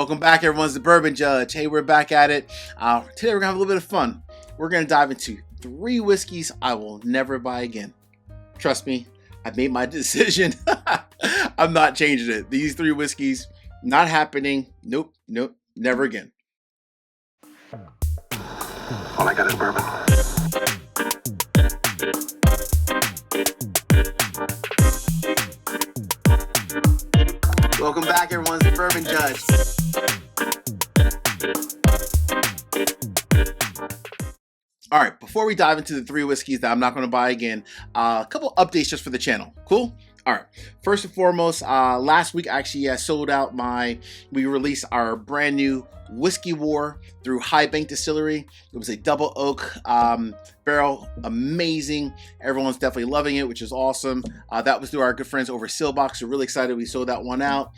Welcome back, everyone. It's the Bourbon Judge. Hey, we're back at it. Today we're gonna have a little bit of fun. We're gonna dive into 3 whiskeys I will never buy again. Trust me, I've made my decision. I'm not changing it. These 3 whiskeys, not happening. Nope, never again. All I got is bourbon. Welcome back, everyone. It's the Bourbon Judge. All right, before we dive into the 3 whiskeys that I'm not going to buy again, a couple updates just for the channel. Cool? All right. First and foremost, last week actually I sold out we released our brand new Whiskey War through High Bank Distillery. It was a double oak barrel, amazing. Everyone's definitely loving it, which is awesome. That was through our good friends over Sealbox. So really excited we sold that one out.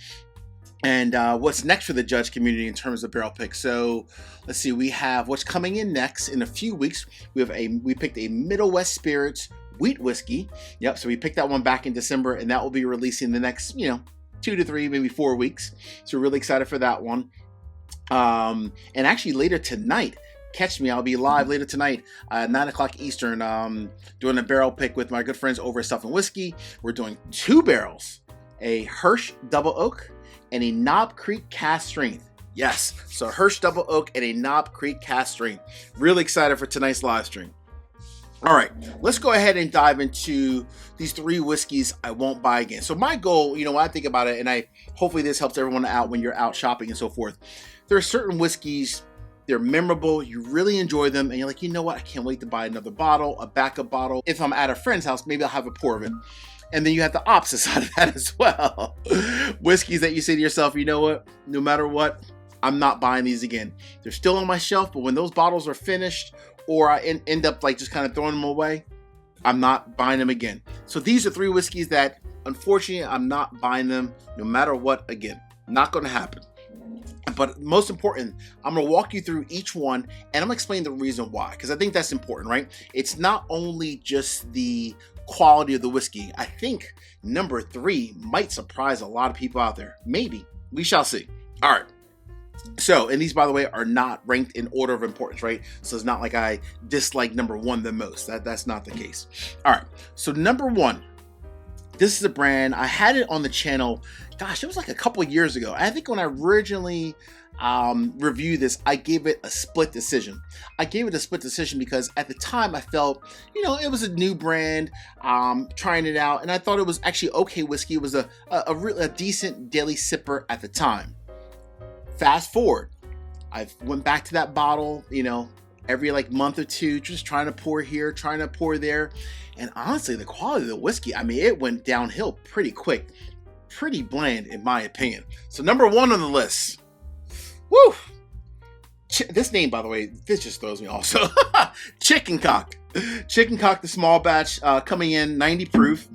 And what's next for the Judge community in terms of barrel picks? So let's see, we have what's coming in next in a few weeks. We picked a Middle West Spirits wheat whiskey. Yep, so we picked that one back in December, and that will be releasing the next 2 to 3, maybe 4 weeks. So we're really excited for that one. And actually later tonight, catch me, I'll be live later tonight at 9 o'clock Eastern, doing a barrel pick with my good friends over at Stuff and Whiskey. We're doing 2 barrels, a Hirsch Double Oak and a Knob Creek Cast Strength. Yes, so Hirsch Double Oak and a Knob Creek Cast Strength. Really excited for tonight's live stream. All right, let's go ahead and dive into these 3 whiskeys I won't buy again. So my goal, when I think about it, and hopefully this helps everyone out when you're out shopping and so forth. There are certain whiskeys, they're memorable, you really enjoy them, and you're like, you know what, I can't wait to buy another bottle, a backup bottle. If I'm at a friend's house, maybe I'll have a pour of it. And then you have the opposite side of that as well. Whiskeys that you say to yourself, you know what, no matter what, I'm not buying these again. They're still on my shelf, but when those bottles are finished, or I end up just kind of throwing them away, I'm not buying them again. So these are 3 whiskeys that, unfortunately, I'm not buying them no matter what again. Not going to happen. But most important, I'm going to walk you through each one, and I'm going to explain the reason why, because I think that's important, right? It's not only just the quality of the whiskey. I think number 3 might surprise a lot of people out there. Maybe. We shall see. All right. So, and these, by the way, are not ranked in order of importance, right? So it's not like I dislike number 1 the most. That's not the case. All right. So number 1, this is a brand. I had it on the channel. Gosh, it was like a couple years ago. I think when I originally reviewed this, I gave it a split decision. I gave it a split decision because at the time I felt, it was a new brand, trying it out, and I thought it was actually okay whiskey. It was a decent daily sipper at the time. Fast forward, I went back to that bottle, every month or 2, just trying to pour here, trying to pour there. And honestly, the quality of the whiskey, it went downhill pretty quick, pretty bland in my opinion. So number 1 on the list, woo! This name, by the way, this just throws me off. So Chicken Cock, the small batch, coming in 90 proof.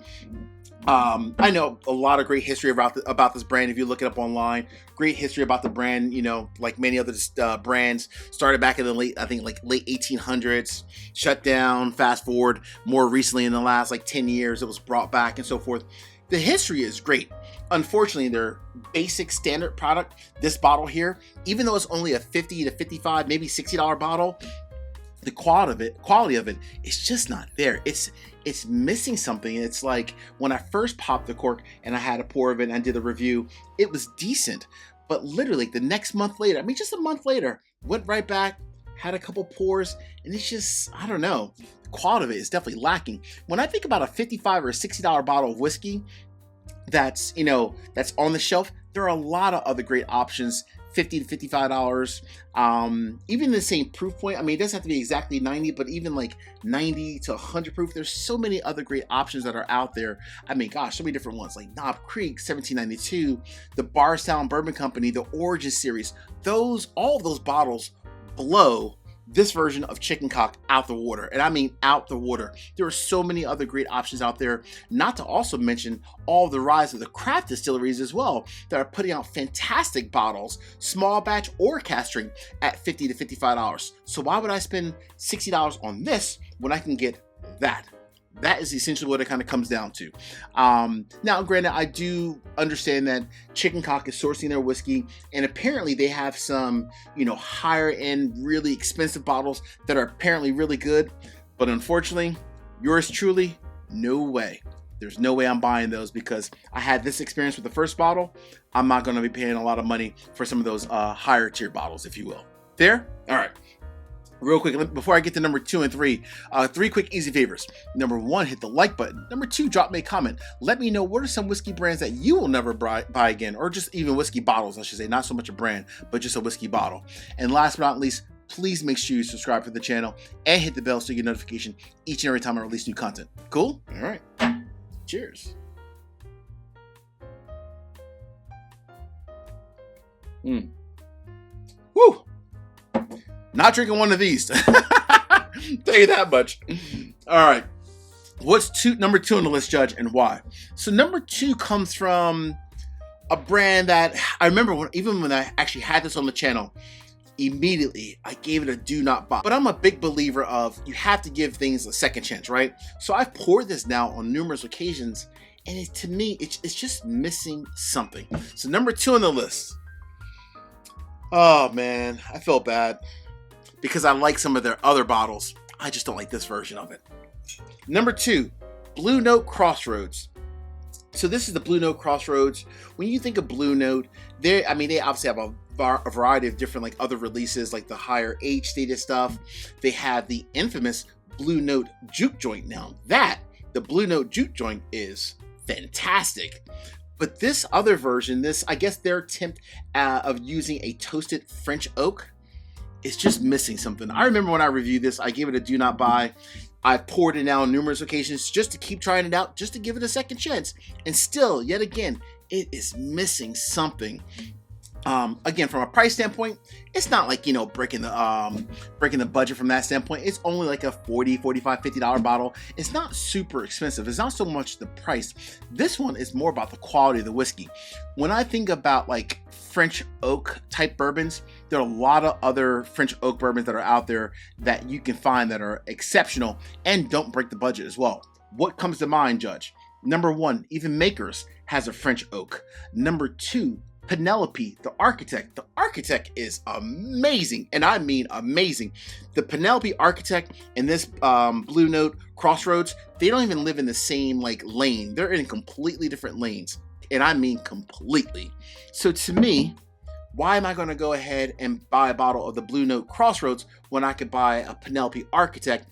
I know a lot of great history about this brand. If you look it up online, great history about the brand. Like many other brands, started back in the late 1800s, shut down. Fast forward, more recently in the last 10 years, it was brought back and so forth. The history is great. Unfortunately, their basic standard product, this bottle here, even though it's only a $50 to $55, maybe $60 bottle, the quality of it is just not there. It's missing something. It's like when I first popped the cork and I had a pour of it and I did a review, it was decent. But literally the next month later, just a month later, went right back, had a couple pours, and it's just, I don't know. The quality of it is definitely lacking. When I think about a $55 or $60 bottle of whiskey that's on the shelf, there are a lot of other great options. $50 to $55. Even the same proof point. It doesn't have to be exactly 90, but even 90 to 100 proof. There's so many other great options that are out there. Gosh, so many different ones like Knob Creek, 1792, the Bardstown Bourbon Company, the Origin series. All of those bottles blow this version of Chicken Cock out the water. And out the water. There are so many other great options out there, not to also mention all the rise of the craft distilleries as well that are putting out fantastic bottles, small batch or cast strength, at $50 to $55. So why would I spend $60 on this when I can get that? That is essentially what it kind of comes down to. Now, granted, I do understand that Chicken Cock is sourcing their whiskey, and apparently they have some, higher end, really expensive bottles that are apparently really good. But unfortunately, yours truly, no way. There's no way I'm buying those because I had this experience with the first bottle. I'm not going to be paying a lot of money for some of those higher tier bottles, if you will. Fair? All right. Real quick, before I get to number 2 and 3, 3 quick easy favors. Number 1, hit the like button. Number 2, drop me a comment. Let me know what are some whiskey brands that you will never buy again, or just even whiskey bottles, I should say. Not so much a brand, but just a whiskey bottle. And last but not least, please make sure you subscribe to the channel and hit the bell so you get notification each and every time I release new content. Cool? All right. Cheers. Woo! Not drinking one of these. Tell you that much. All right. What's number 2 on the list, Judge, and why? So number 2 comes from a brand that I remember even when I actually had this on the channel, immediately I gave it a do not buy. But I'm a big believer of you have to give things a second chance, right? So I've poured this now on numerous occasions, and to me, it's just missing something. So number 2 on the list. Oh man, I feel bad because I like some of their other bottles. I just don't like this version of it. Number 2, Blue Note Crossroads. So this is the Blue Note Crossroads. When you think of Blue Note, they obviously have a variety of different like other releases, like the higher age stated stuff. They have the infamous Blue Note Juke Joint. Now the Blue Note Juke Joint is fantastic. But this other version, I guess their attempt of using a toasted French oak is just missing something. I remember when I reviewed this, I gave it a do not buy. I poured it now on numerous occasions just to keep trying it out, just to give it a second chance. And still, yet again, it is missing something. Again, from a price standpoint, it's not like, breaking the budget from that standpoint. It's only like a $40, $45, $50 bottle. It's not super expensive. It's not so much the price. This one is more about the quality of the whiskey. When I think about like French oak type bourbons, there are a lot of other French oak bourbons that are out there that you can find that are exceptional and don't break the budget as well. What comes to mind, Judge? Number 1, even Makers has a French oak. Number 2, Penelope, the Architect. The Architect is amazing, and I mean amazing. The Penelope Architect and this Blue Note Crossroads, they don't even live in the same like lane. They're in completely different lanes, and I mean completely. So to me, why am I going to go ahead and buy a bottle of the Blue Note Crossroads when I could buy a Penelope Architect,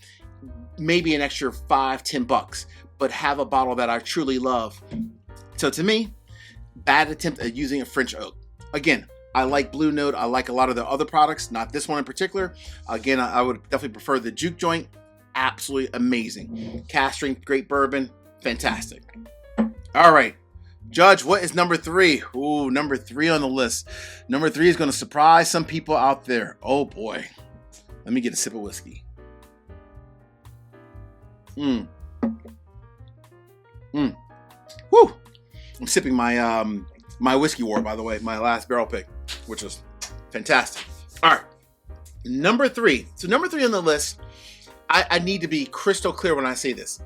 maybe an extra $5-10, but have a bottle that I truly love? So to me, bad attempt at using a French oak. Again, I like Blue Note. I like a lot of their other products, not this one in particular. Again, I would definitely prefer the Juke Joint. Absolutely amazing. Cask strength, great bourbon. Fantastic. All right. Judge, what is number 3? Ooh, number 3 on the list. Number 3 is going to surprise some people out there. Oh boy. Let me get a sip of whiskey. Woo. I'm sipping my my Whiskey War, by the way, my last barrel pick, which is fantastic. All right, number 3. So number 3 on the list, I need to be crystal clear when I say this.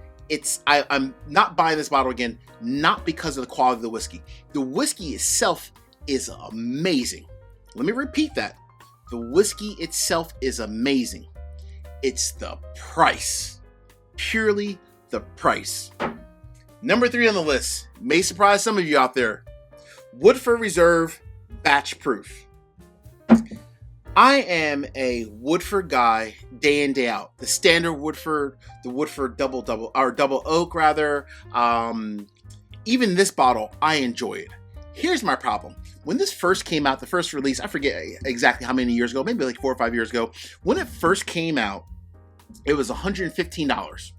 I'm not buying this bottle again, not because of the quality of the whiskey. The whiskey itself is amazing. Let me repeat that. The whiskey itself is amazing. It's the price. Purely the price. Number 3 on the list may surprise some of you out there. Woodford Reserve Batch Proof. I am a Woodford guy day in, day out. The standard Woodford, the Woodford double oak rather. Even this bottle, I enjoy it. Here's my problem. When this first came out, the first release, I forget exactly how many years ago, maybe like 4 or 5 years ago. When it first came out, it was $115.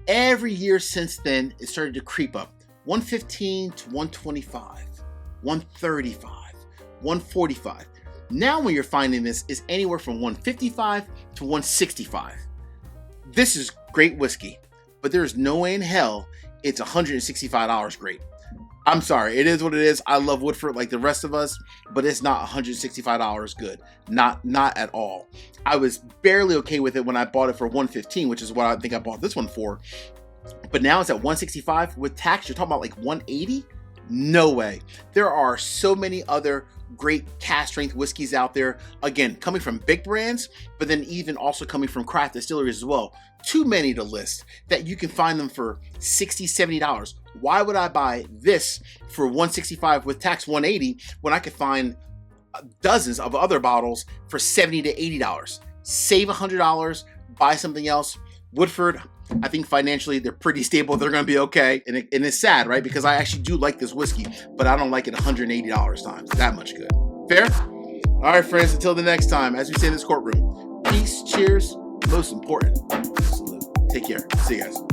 Every year since then, it started to creep up. $115 to $125, $135, $145. Now when you're finding this is anywhere from $155 to $165. This is great whiskey, but there's no way in hell it's $165 great. I'm sorry, it is what it is. I love Woodford like the rest of us, but it's not $165 good. Not at all. I was barely okay with it when I bought it for $115, which is what I think I bought this one for. But now it's at 165 with tax. You're talking about like 180? No way. There are so many other great cask strength whiskeys out there. Again, coming from big brands, but then even also coming from craft distilleries as well. Too many to list that you can find them for $60, $70. Why would I buy this for 165 with tax 180 when I could find dozens of other bottles for $70 to $80? Save $100, buy something else. Woodford, I think financially they're pretty stable. They're going to be okay. And it's sad, right? Because I actually do like this whiskey, but I don't like it $180 times. That much good. Fair? All right, friends, until the next time, as we say in this courtroom, peace, cheers, most important, salute. Take care. See you guys.